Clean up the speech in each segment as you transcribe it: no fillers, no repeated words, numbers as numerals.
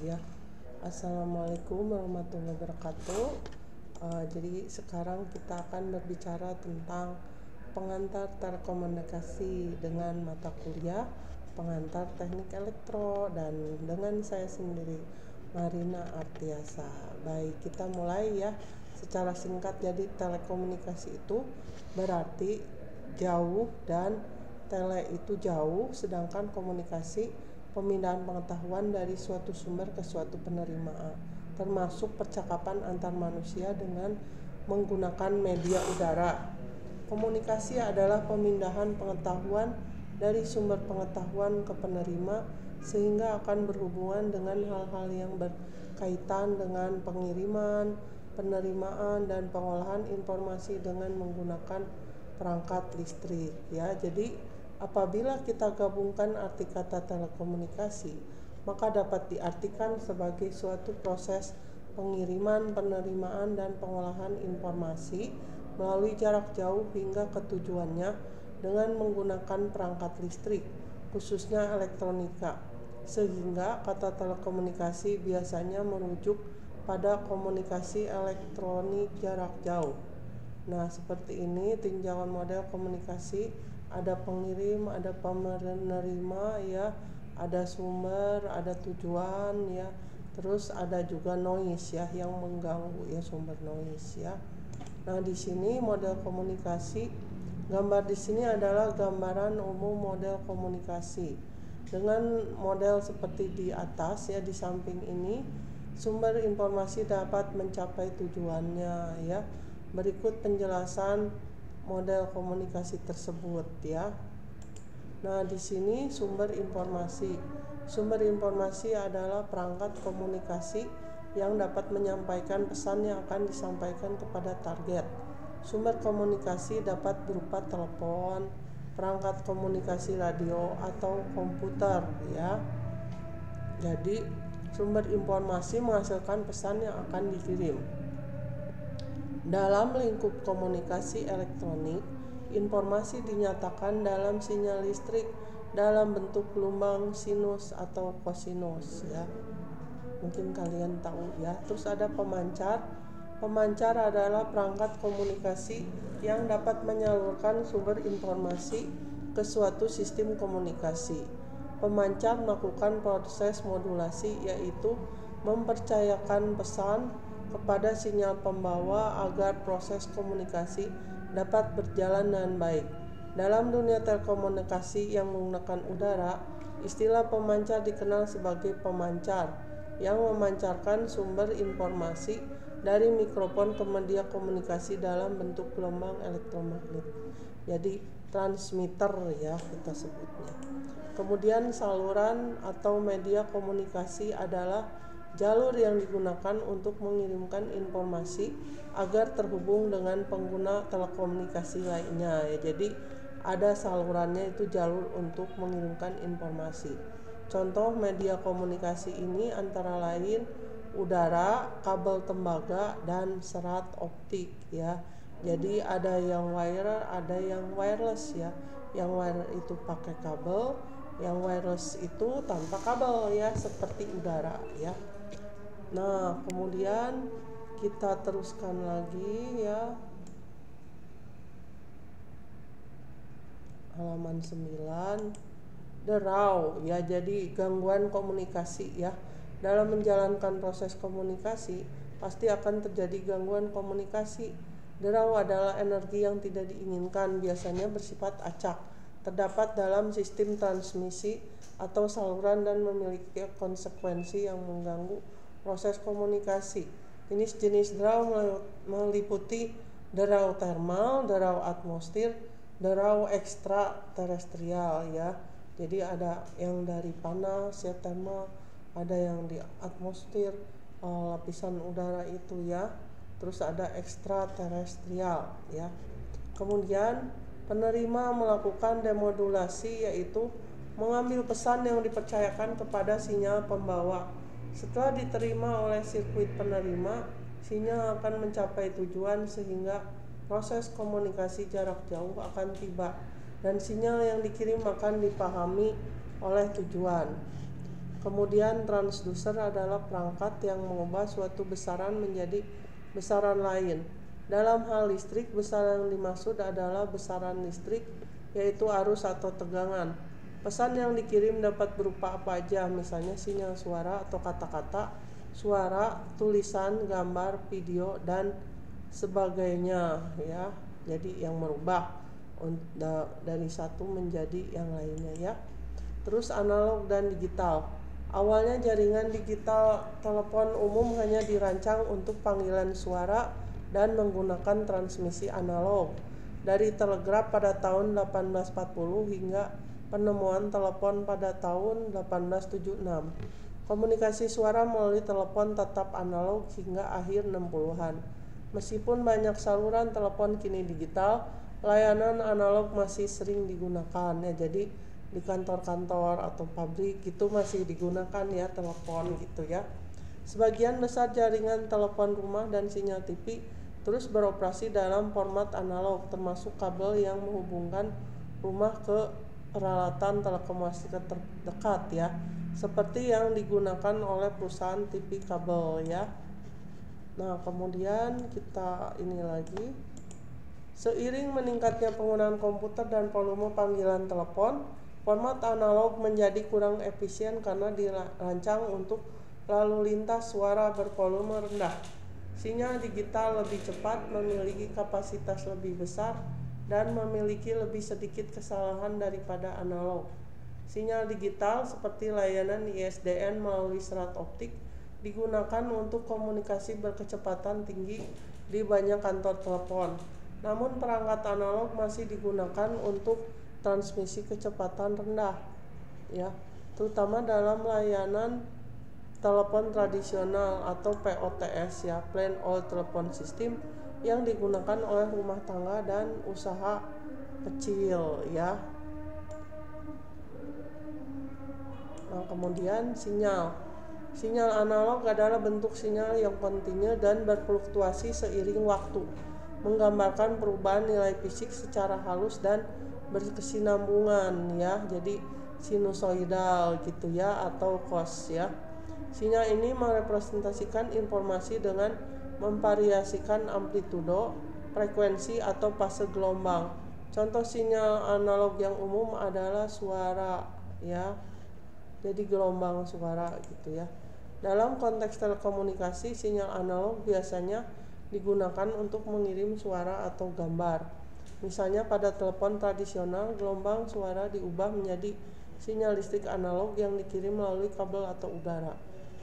ya. Assalamualaikum warahmatullahi wabarakatuh. Jadi sekarang kita akan berbicara tentang pengantar telekomunikasi dengan mata kuliah pengantar teknik elektro dan dengan saya sendiri Marina Artiasa. Baik, kita mulai ya. Secara singkat, jadi telekomunikasi itu berarti jauh dan tele itu jauh, sedangkan komunikasi pemindahan pengetahuan dari suatu sumber ke suatu penerima, termasuk percakapan antar manusia dengan menggunakan media udara. Komunikasi adalah pemindahan pengetahuan dari sumber pengetahuan ke penerima, sehingga akan berhubungan dengan hal-hal yang berkaitan dengan pengiriman, penerimaan, dan pengolahan informasi dengan menggunakan perangkat listrik ya. Jadi apabila kita gabungkan arti kata telekomunikasi, maka dapat diartikan sebagai suatu proses pengiriman, penerimaan, dan pengolahan informasi melalui jarak jauh hingga ke tujuannya dengan menggunakan perangkat listrik, khususnya elektronika. Sehingga kata telekomunikasi biasanya merujuk pada komunikasi elektronik jarak jauh. Nah, seperti ini tinjauan model komunikasi, ada pengirim, ada penerima ya, ada sumber, ada tujuan ya. Terus ada juga noise ya yang mengganggu ya, sumber noise ya. Nah, di sini model komunikasi, gambar di sini adalah gambaran umum model komunikasi. Dengan model seperti di atas ya, di samping ini sumber informasi dapat mencapai tujuannya ya. Berikut penjelasan model komunikasi tersebut ya. Nah, di sini sumber informasi. Sumber informasi adalah perangkat komunikasi yang dapat menyampaikan pesan yang akan disampaikan kepada target. Sumber komunikasi dapat berupa telepon, perangkat komunikasi radio, atau komputer ya. Jadi sumber informasi menghasilkan pesan yang akan dikirim. Dalam lingkup komunikasi elektronik, informasi dinyatakan dalam sinyal listrik dalam bentuk gelombang sinus atau kosinus ya. Mungkin kalian tahu ya. Terus ada pemancar. Pemancar adalah perangkat komunikasi yang dapat menyalurkan sumber informasi ke suatu sistem komunikasi. Pemancar melakukan proses modulasi, yaitu mempercayakan pesan kepada sinyal pembawa agar proses komunikasi dapat berjalan dengan baik. Dalam dunia telekomunikasi yang menggunakan udara, istilah pemancar dikenal sebagai pemancar yang memancarkan sumber informasi dari mikrofon ke media komunikasi dalam bentuk gelombang elektromagnet. Jadi transmitter ya kita sebutnya. Kemudian saluran atau media komunikasi adalah jalur yang digunakan untuk mengirimkan informasi agar terhubung dengan pengguna telekomunikasi lainnya ya. Jadi ada salurannya, itu jalur untuk mengirimkan informasi. Contoh media komunikasi ini antara lain udara, kabel tembaga, dan serat optik ya. Jadi ada yang wire, ada yang wireless ya. Yang wire itu pakai kabel, yang wireless itu tanpa kabel ya, seperti udara ya. Nah, kemudian kita teruskan lagi ya. Halaman 9. Derau ya, jadi gangguan komunikasi ya. Dalam menjalankan proses komunikasi pasti akan terjadi gangguan komunikasi. Derau adalah energi yang tidak diinginkan, biasanya bersifat acak, terdapat dalam sistem transmisi atau saluran dan memiliki konsekuensi yang mengganggu proses komunikasi. Jenis-jenis derau meliputi derau termal, derau atmosfer, derau ekstraterestrial ya. Jadi ada yang dari panas ya, termal, ada yang di atmosfer, lapisan udara itu ya. Terus ada ekstraterestrial ya. Kemudian penerima melakukan demodulasi, yaitu mengambil pesan yang dipercayakan kepada sinyal pembawa. Setelah diterima oleh sirkuit penerima, sinyal akan mencapai tujuan sehingga proses komunikasi jarak jauh akan tiba dan sinyal yang dikirim akan dipahami oleh tujuan. Kemudian transducer adalah perangkat yang mengubah suatu besaran menjadi besaran lain. Dalam hal listrik, besaran yang dimaksud adalah besaran listrik, yaitu arus atau tegangan. Pesan yang dikirim dapat berupa apa aja, misalnya sinyal suara atau kata-kata, suara, tulisan, gambar, video, dan sebagainya ya. Jadi yang merubah dari satu menjadi yang lainnya ya. Terus analog dan digital. Awalnya jaringan digital telepon umum hanya dirancang untuk panggilan suara dan menggunakan transmisi analog. Dari telegraf pada tahun 1840 hingga penemuan telepon pada tahun 1876. Komunikasi suara melalui telepon tetap analog hingga akhir 60-an. Meskipun banyak saluran telepon kini digital, layanan analog masih sering digunakan ya. Jadi di kantor-kantor atau pabrik itu masih digunakan ya telepon gitu ya. Sebagian besar jaringan telepon rumah dan sinyal TV terus beroperasi dalam format analog, termasuk kabel yang menghubungkan rumah ke peralatan telekomunikasi terdekat ya, seperti yang digunakan oleh perusahaan TV kabel ya. Nah, kemudian kita ini lagi, seiring meningkatnya penggunaan komputer dan volume panggilan telepon, format analog menjadi kurang efisien karena dirancang untuk lalu lintas suara bervolume rendah. Sinyal digital lebih cepat, memiliki kapasitas lebih besar, dan memiliki lebih sedikit kesalahan daripada analog. Sinyal digital seperti layanan ISDN melalui serat optik digunakan untuk komunikasi berkecepatan tinggi di banyak kantor telepon. Namun perangkat analog masih digunakan untuk transmisi kecepatan rendah ya, terutama dalam layanan telepon tradisional atau POTS ya, Plain Old Telephone System, yang digunakan oleh rumah tangga dan usaha kecil ya. Nah, kemudian sinyal analog adalah bentuk sinyal yang kontinu dan berfluktuasi seiring waktu, menggambarkan perubahan nilai fisik secara halus dan berkesinambungan ya, jadi sinusoidal gitu ya, atau cos ya. Sinyal ini merepresentasikan informasi dengan memvariasikan amplitudo, frekuensi atau fase gelombang. Contoh sinyal analog yang umum adalah suara ya, jadi gelombang suara gitu ya. Dalam konteks telekomunikasi, sinyal analog biasanya digunakan untuk mengirim suara atau gambar. Misalnya pada telepon tradisional, gelombang suara diubah menjadi sinyal listrik analog yang dikirim melalui kabel atau udara.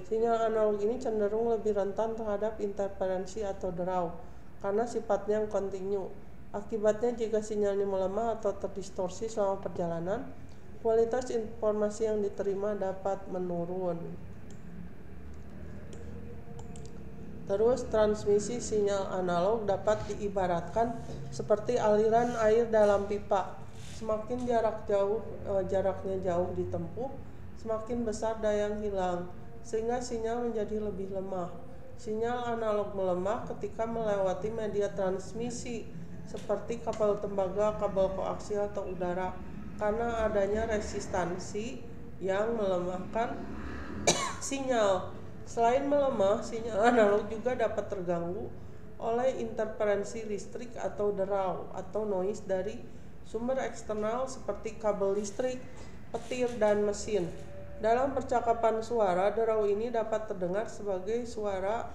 Sinyal analog ini cenderung lebih rentan terhadap interferensi atau derau karena sifatnya yang kontinu. Akibatnya jika sinyal ini melemah atau terdistorsi selama perjalanan, kualitas informasi yang diterima dapat menurun. Terus transmisi sinyal analog dapat diibaratkan seperti aliran air dalam pipa. Semakin jaraknya jauh ditempuh, semakin besar daya yang hilang, sehingga sinyal menjadi lebih lemah. Sinyal analog melemah ketika melewati media transmisi seperti kabel tembaga, kabel koaksial atau udara, karena adanya resistansi yang melemahkan sinyal. Selain melemah, sinyal analog juga dapat terganggu oleh interferensi listrik atau derau atau noise dari sumber eksternal seperti kabel listrik, petir, dan mesin. Dalam percakapan suara, derau ini dapat terdengar sebagai suara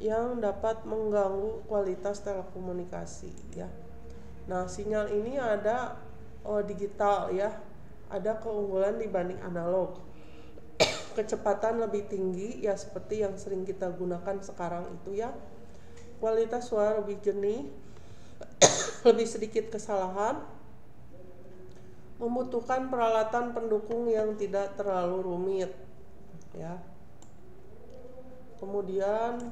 yang dapat mengganggu kualitas telekomunikasi ya. Nah, sinyal ini ada digital ya, ada keunggulan dibanding analog. Kecepatan lebih tinggi ya, seperti yang sering kita gunakan sekarang itu ya. Kualitas suara lebih jernih, lebih sedikit kesalahan, membutuhkan peralatan pendukung yang tidak terlalu rumit ya. Kemudian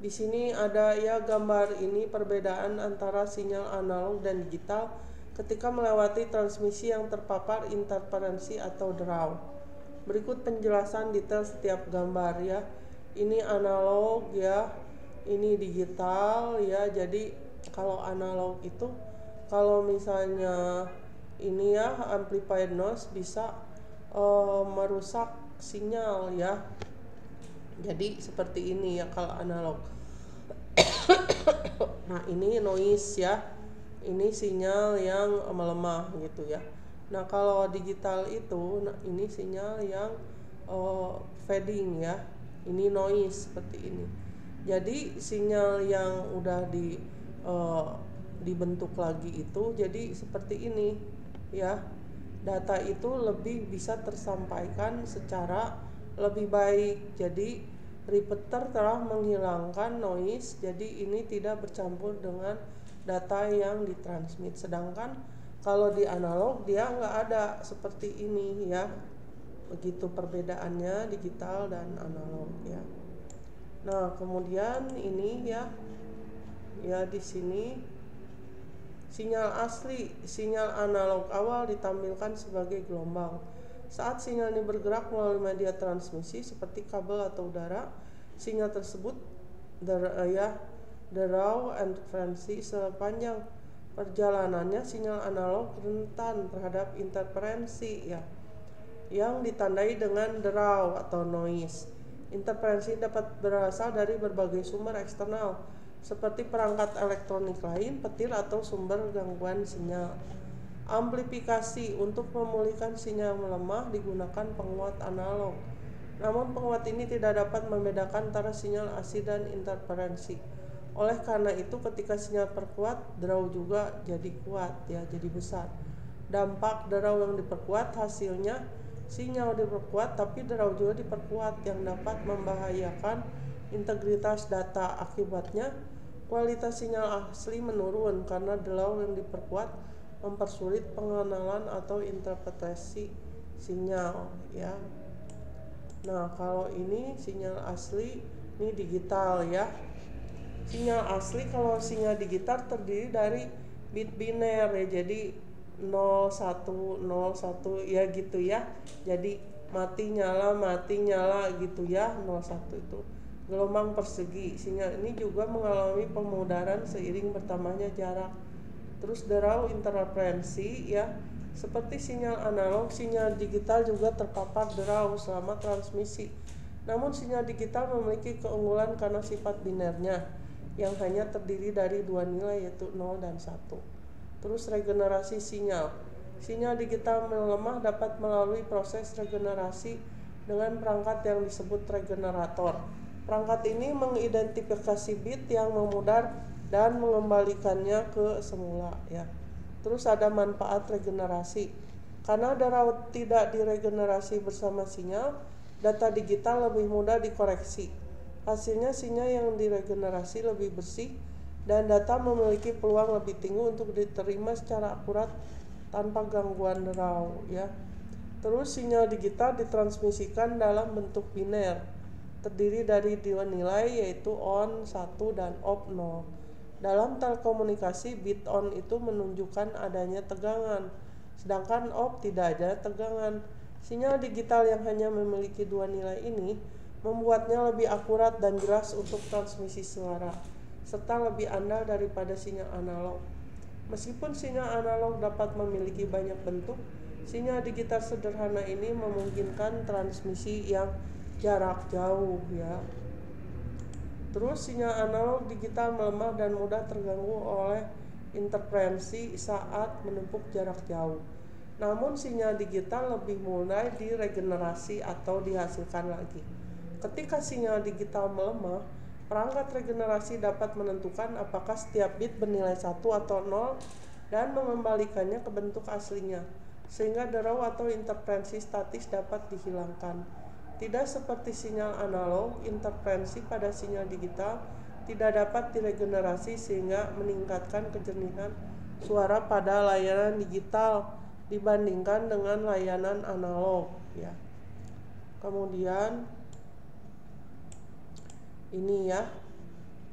di sini ada ya gambar ini perbedaan antara sinyal analog dan digital ketika melewati transmisi yang terpapar interferensi atau derau. Berikut penjelasan detail setiap gambar ya. Ini analog ya, ini digital ya. Jadi kalau analog itu kalau misalnya ini ya amplified noise bisa merusak sinyal ya. Jadi seperti ini ya kalau analog. Nah ini noise ya, ini sinyal yang melemah gitu ya. Nah kalau digital itu, nah ini sinyal yang fading ya, ini noise seperti ini. Jadi sinyal yang udah dibentuk lagi itu jadi seperti ini ya. Data itu lebih bisa tersampaikan secara lebih baik. Jadi repeater telah menghilangkan noise, jadi ini tidak bercampur dengan data yang ditransmit. Sedangkan kalau di analog dia nggak ada seperti ini ya. Begitu perbedaannya digital dan analog ya. Nah kemudian ini ya di sini sinyal asli, sinyal analog awal ditampilkan sebagai gelombang. Saat sinyal ini bergerak melalui media transmisi seperti kabel atau udara, sinyal tersebut derau interferensi. Sepanjang perjalanannya sinyal analog rentan terhadap interferensi ya, yang ditandai dengan derau atau noise. Interferensi dapat berasal dari berbagai sumber eksternal seperti perangkat elektronik lain, petir, atau sumber gangguan sinyal. Amplifikasi untuk memulihkan sinyal melemah digunakan penguat analog. Namun penguat ini tidak dapat membedakan antara sinyal asli dan interferensi. Oleh karena itu ketika sinyal perkuat, derau juga jadi kuat ya, jadi besar. Dampak derau yang diperkuat hasilnya sinyal diperkuat tapi derau juga diperkuat yang dapat membahayakan integritas data. Akibatnya kualitas sinyal asli menurun karena derau yang diperkuat mempersulit pengenalan atau interpretasi sinyal ya. Nah kalau ini sinyal asli, ini digital ya. Sinyal asli, kalau sinyal digital terdiri dari bit biner ya, jadi 0 1 0 1 ya gitu ya. Jadi mati nyala gitu ya. 01 itu gelombang persegi. Sinyal ini juga mengalami pemudaran seiring bertambahnya jarak. Terus derau interferensi ya. Seperti sinyal analog, sinyal digital juga terpapar derau selama transmisi. Namun sinyal digital memiliki keunggulan karena sifat binernya yang hanya terdiri dari dua nilai yaitu 0 dan 1. Terus regenerasi sinyal. Sinyal digital melemah dapat melalui proses regenerasi dengan perangkat yang disebut regenerator. Perangkat ini mengidentifikasi bit yang memudar dan mengembalikannya ke semula ya. Terus ada manfaat regenerasi. Karena derau tidak diregenerasi bersama sinyal, data digital lebih mudah dikoreksi. Hasilnya sinyal yang diregenerasi lebih bersih dan data memiliki peluang lebih tinggi untuk diterima secara akurat tanpa gangguan derau ya. Terus sinyal digital ditransmisikan dalam bentuk biner, terdiri dari dua nilai yaitu on 1 dan off 0. Dalam telekomunikasi, bit on itu menunjukkan adanya tegangan, sedangkan off tidak ada tegangan. Sinyal digital yang hanya memiliki dua nilai ini membuatnya lebih akurat dan jelas untuk transmisi suara, serta lebih andal daripada sinyal analog. Meskipun sinyal analog dapat memiliki banyak bentuk, sinyal digital sederhana ini memungkinkan transmisi yang jarak jauh ya. Terus sinyal analog digital melemah dan mudah terganggu oleh interferensi saat menempuh jarak jauh. Namun sinyal digital lebih mudah diregenerasi atau dihasilkan lagi. Ketika sinyal digital melemah, perangkat regenerasi dapat menentukan apakah setiap bit bernilai 1 atau 0 dan mengembalikannya ke bentuk aslinya, sehingga derau atau interferensi statis dapat dihilangkan. Tidak seperti sinyal analog, interferensi pada sinyal digital tidak dapat diregenerasi sehingga meningkatkan kejernihan suara pada layanan digital dibandingkan dengan layanan analog ya. Kemudian ini ya,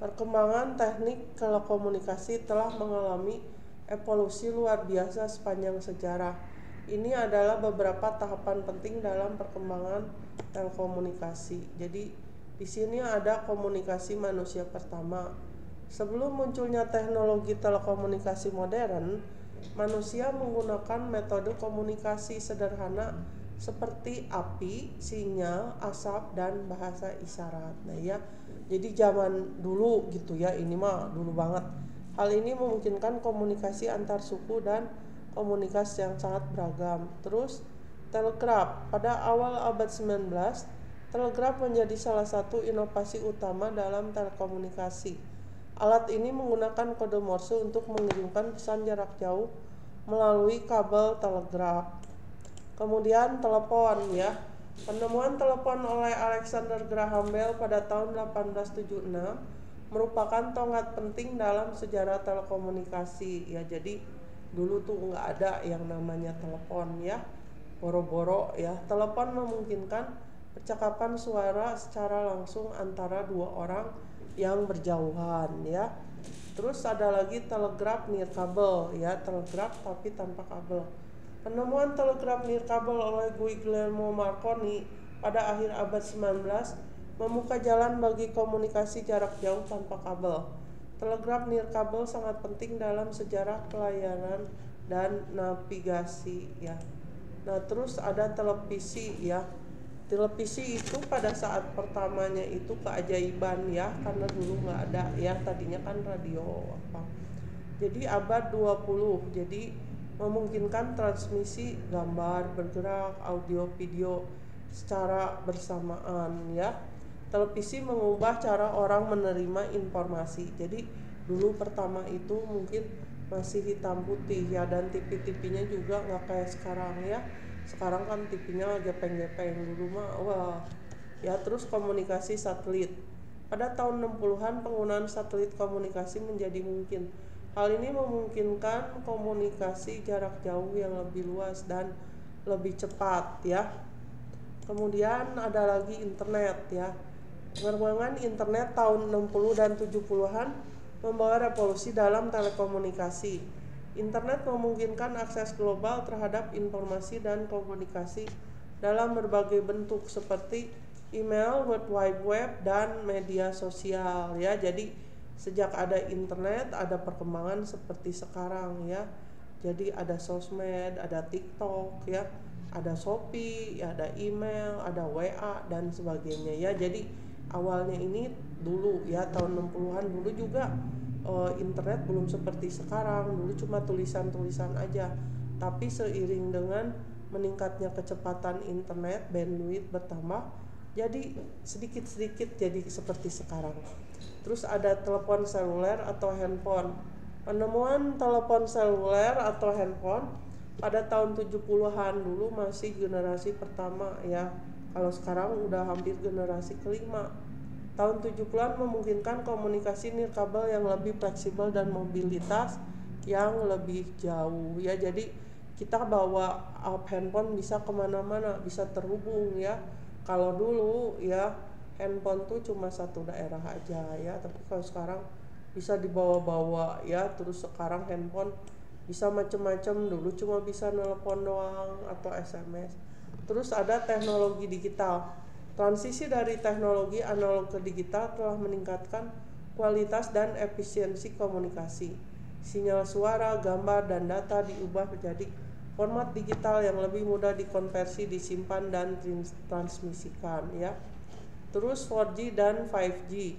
perkembangan teknik telekomunikasi telah mengalami evolusi luar biasa sepanjang sejarah. Ini adalah beberapa tahapan penting dalam perkembangan telekomunikasi. Jadi di sini ada komunikasi manusia pertama. Sebelum munculnya teknologi telekomunikasi modern, manusia menggunakan metode komunikasi sederhana seperti api, sinyal, asap, dan bahasa isyarat. Nah ya, jadi zaman dulu gitu ya, ini mah dulu banget. Hal ini memungkinkan komunikasi antar suku dan komunikasi yang sangat beragam. Terus telegraf. Pada awal abad 19, telegraf menjadi salah satu inovasi utama dalam telekomunikasi. Alat ini menggunakan kode Morse untuk mengirimkan pesan jarak jauh melalui kabel telegraf. Kemudian telepon ya. Penemuan telepon oleh Alexander Graham Bell pada tahun 1876 merupakan tonggak penting dalam sejarah telekomunikasi ya. Jadi dulu tuh nggak ada yang namanya telepon ya, boro-boro ya. Telepon memungkinkan percakapan suara secara langsung antara dua orang yang berjauhan ya. Terus ada lagi telegraf nirkabel ya, telegraf tapi tanpa kabel. Penemuan telegraf nirkabel oleh Guglielmo Marconi pada akhir abad 19 membuka jalan bagi komunikasi jarak jauh tanpa kabel. Telegraf nirkabel sangat penting dalam sejarah pelayaran dan navigasi ya. Nah, terus ada televisi ya. Televisi itu pada saat pertamanya itu keajaiban ya, karena dulu nggak ada ya, tadinya kan radio apa. Jadi abad 20, jadi memungkinkan transmisi gambar bergerak, audio, video secara bersamaan ya. Televisi mengubah cara orang menerima informasi. Jadi dulu pertama itu mungkin masih hitam putih ya, dan TV-TV-nya juga nggak kayak sekarang ya. Sekarang kan TV-nya gepeng-gepeng, dulu mah wah ya. Terus komunikasi satelit. Pada tahun 60-an penggunaan satelit komunikasi menjadi mungkin. Hal ini memungkinkan komunikasi jarak jauh yang lebih luas dan lebih cepat ya. Kemudian ada lagi internet ya. Perkembangan internet tahun 60 dan 70-an membawa revolusi dalam telekomunikasi. Internet memungkinkan akses global terhadap informasi dan komunikasi dalam berbagai bentuk seperti email, World Wide Web, dan media sosial ya. Jadi sejak ada internet ada perkembangan seperti sekarang ya. Jadi ada sosmed, ada TikTok ya, ada Shopee, ada email, ada WA dan sebagainya ya. Jadi awalnya ini dulu ya tahun 60-an dulu juga internet belum seperti sekarang. Dulu cuma tulisan-tulisan aja. Tapi seiring dengan meningkatnya kecepatan internet, bandwidth bertambah, jadi sedikit-sedikit jadi seperti sekarang. Terus ada telepon seluler atau handphone. Penemuan telepon seluler atau handphone pada tahun 70-an dulu masih generasi pertama ya. Kalau sekarang udah hampir generasi kelima. Tahun 70-an memungkinkan komunikasi nirkabel yang lebih fleksibel dan mobilitas yang lebih jauh ya. Jadi kita bawa handphone bisa kemana-mana, bisa terhubung ya. Kalau dulu ya handphone tuh cuma satu daerah aja ya, tapi kalau sekarang bisa dibawa-bawa ya. Terus sekarang handphone bisa macam-macam, dulu cuma bisa nelpon doang atau SMS. Terus ada teknologi digital. Transisi dari teknologi analog ke digital telah meningkatkan kualitas dan efisiensi komunikasi. Sinyal suara, gambar, dan data diubah menjadi format digital yang lebih mudah dikonversi, disimpan, dan transmisikan ya. Terus 4G dan 5G.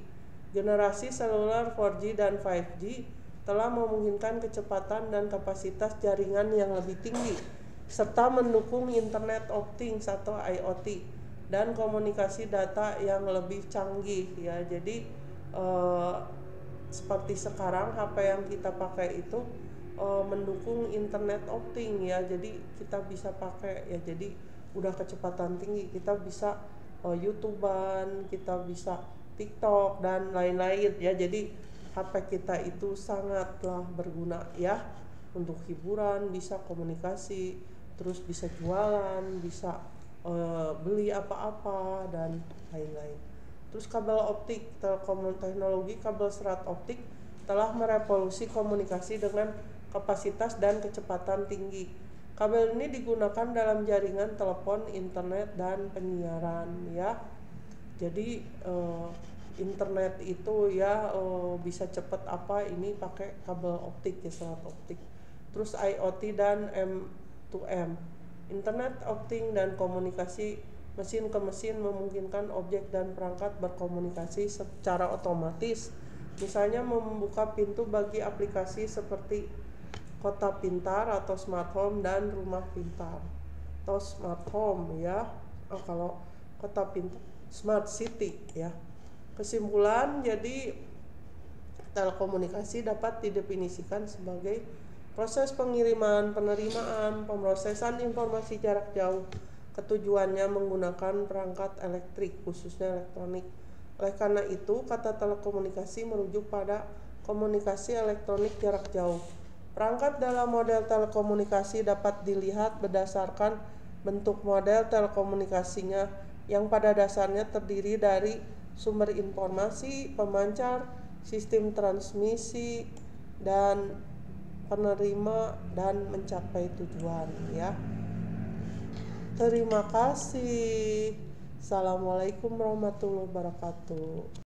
Generasi seluler 4G dan 5G telah memungkinkan kecepatan dan kapasitas jaringan yang lebih tinggi serta mendukung Internet of Things atau IoT dan komunikasi data yang lebih canggih ya. Jadi seperti sekarang HP yang kita pakai itu mendukung Internet of Things ya. Jadi kita bisa pakai ya, jadi udah kecepatan tinggi, kita bisa YouTubean, kita bisa TikTok dan lain-lain ya. Jadi HP kita itu sangatlah berguna ya, untuk hiburan, bisa komunikasi, terus bisa jualan, bisa beli apa-apa dan lain-lain. Terus kabel optik, teknologi kabel serat optik telah merevolusi komunikasi dengan kapasitas dan kecepatan tinggi. Kabel ini digunakan dalam jaringan telepon, internet, dan penyiaran ya. Jadi internet itu ya bisa cepat apa ini pakai kabel optik ya, serat optik. Terus IoT dan M2M. Internet of Things dan komunikasi mesin ke mesin memungkinkan objek dan perangkat berkomunikasi secara otomatis. Misalnya membuka pintu bagi aplikasi seperti kota pintar atau smart home dan rumah pintar atau smart home ya. Kalau kota pintar smart city ya. Kesimpulan, jadi telekomunikasi dapat didefinisikan sebagai proses pengiriman, penerimaan, pemrosesan informasi jarak jauh. Ketujuannya menggunakan perangkat elektrik, khususnya elektronik. Oleh karena itu, kata telekomunikasi merujuk pada komunikasi elektronik jarak jauh. Perangkat dalam model telekomunikasi dapat dilihat berdasarkan bentuk model telekomunikasinya yang pada dasarnya terdiri dari sumber informasi, pemancar, sistem transmisi, dan penerima dan mencapai tujuan ya. Terima kasih. Assalamualaikum warahmatullahi wabarakatuh.